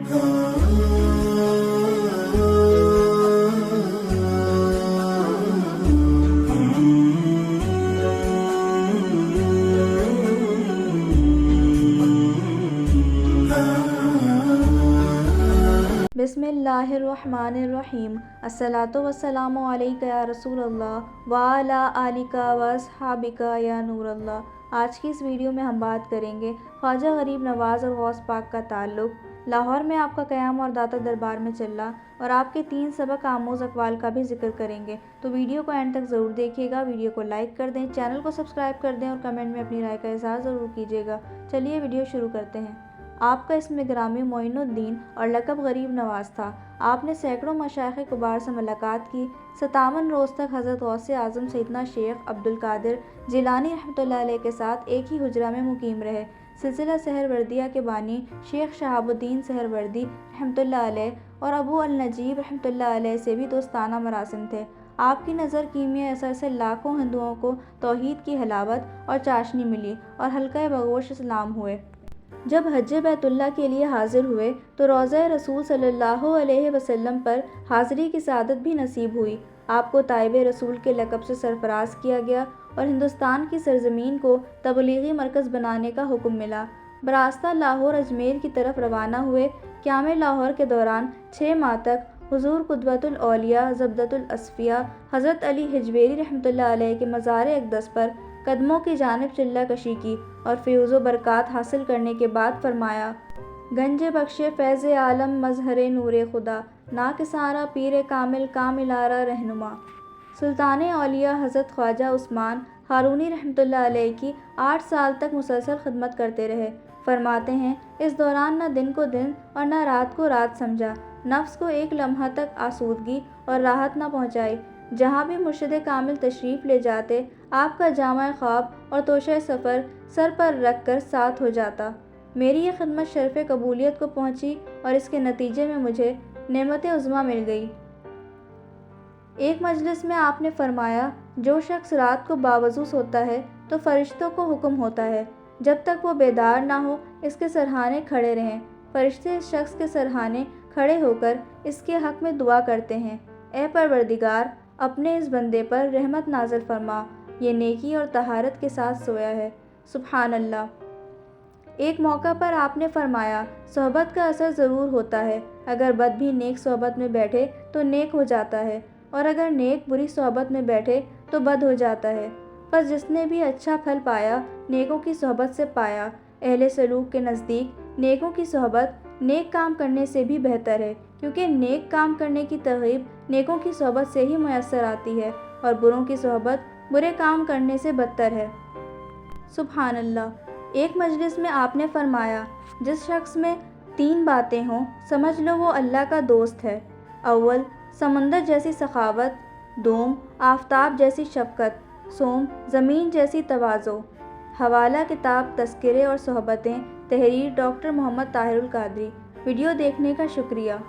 बिस्मिल्लाहिर्रहमानिर्रहीम। अस्सलातु वस्सलामु अलैका या रसूल अल्लाह व अला आलिका व अस्हाबिका या नूर अल्लाह। आज की इस वीडियो में हम बात करेंगे ख्वाजा गरीब नवाज़ और गौस पाक का ताल्लुक़। लाहौर में आपका क़याम और दाता दरबार में चलना और आपके 3 सबक आमोज़ अक़वाल का भी जिक्र करेंगे, तो वीडियो को एंड तक ज़रूर देखिएगा। वीडियो को लाइक कर दें, चैनल को सब्सक्राइब कर दें और कमेंट में अपनी राय का इज़हार ज़रूर कीजिएगा। चलिए वीडियो शुरू करते हैं। आपका इसम ग्रामी मोइनुद्दीन और लक़ब गरीब नवाज़ था। आपने सैकड़ों मशाइख़ कुबार से मुलाकात की। 57 रोज़ तक हज़रत गौसे आज़म सैयदना शेख अब्दुल कादिर जिलानी रहमतुल्लाह अलैह के साथ एक ही हुजरा में मुकीम रहे। सिलसिला सहरवर्दिया के बानी शेख शहाबुद्दीन सहरवर्दी रहमतुल्लाह अलैह और अबू अल नजीब रहमतुल्लाह अलैह से भी दोस्ताना मरासिम थे। आपकी नज़र कीमिया असर से लाखों हिंदुओं को तौहीद की हलावत और चाशनी मिली और हल्का बगोश इस्लाम हुए। जब हज बैतुल्लाह के लिए हाजिर हुए तो रोज़ा रसूल सल्लल्लाहु अलैहि वसल्लम पर हाज़िरी की सआदत भी नसीब हुई। आपको ताइब रसूल के लक़ब से सरफराज किया गया और हिंदुस्तान की सरज़मीन को तबलीगी मरकज़ बनाने का हुक्म मिला। बरास्ता लाहौर अजमेर की तरफ रवाना हुए। क़याम लाहौर के दौरान 6 माह तक हुज़ूर क़ुदवतुल औलिया ज़ब्दतुल अस्फ़िया हज़रत अली हिजवेरी रहमतुल्लाह अलैह के मज़ार अक़दस पर कदमों की जानिब चिल्ला कशी की और फ़ैज़ बरक़ात हासिल करने के बाद फरमाया, गंज बख्शे फ़ैज़ आलम मज़हरे नूरे खुदा ना किसारा पीर कामिल कामिलारा रहनुमा। सुल्तान औलिया हज़रत ख्वाजा उस्मान हारूनी रहमतुल्लाह अलैह की 8 साल तक मुसलसल खिदमत करते रहे। फरमाते हैं, इस दौरान न दिन को दिन और न रात को रात समझा। नफ्स को एक लम्हा तक आसूदगी और राहत न पहुँचाई। जहाँ भी मुर्शिद कामिल तशरीफ़ ले जाते, आपका जामा ख्वाब और तोशा सफ़र सर पर रख कर साथ हो जाता। मेरी ये खिदमत शर्फ़ कबूलियत को पहुँची और इसके नतीजे में मुझे नेमत उज़्मा मिल गई। एक मजलिस में आपने फरमाया, जो शख्स रात को बावज़ू सोता है तो फ़रिश्तों को हुक्म होता है जब तक वो बेदार ना हो इसके सरहाने खड़े रहें। फ़रिश्ते इस शख्स के सरहाने खड़े होकर इसके हक़ में दुआ करते हैं, ए परवरदिगार अपने इस बंदे पर रहमत नाज़िल फरमा, ये नेकी और तहारत के साथ सोया है। सुब्हान अल्लाह। एक मौका पर आपने फरमाया, सोहबत का असर ज़रूर होता है। अगर बद भी नेक सोहबत में बैठे तो नेक हो जाता है और अगर नेक बुरी सोहबत में बैठे तो बद हो जाता है। पर जिसने भी अच्छा फल पाया नेकों की सोहबत से पाया। अहले सलूक के नज़दीक नेकों की सोहबत नेक काम करने से भी बेहतर है, क्योंकि नेक काम करने की तरग़ीब नेकों की सोहबत से ही मुयस्सर आती है और बुरों की सोहबत बुरे काम करने से बदतर है। सुब्हान अल्लाह। एक मजलिस में आपने फरमाया, जिस शख्स में 3 बातें हों समझ लो वो अल्लाह का दोस्त है। अव्वल, समंदर जैसी सखावत। दोम, आफ़ताब जैसी शफ़क़त। सोम, ज़मीन जैसी तवाज़ो। हवाला किताब तज़किरे और सोहबतें, तहरीर डॉक्टर मोहम्मद ताहिरुल क़ादरी। वीडियो देखने का शुक्रिया।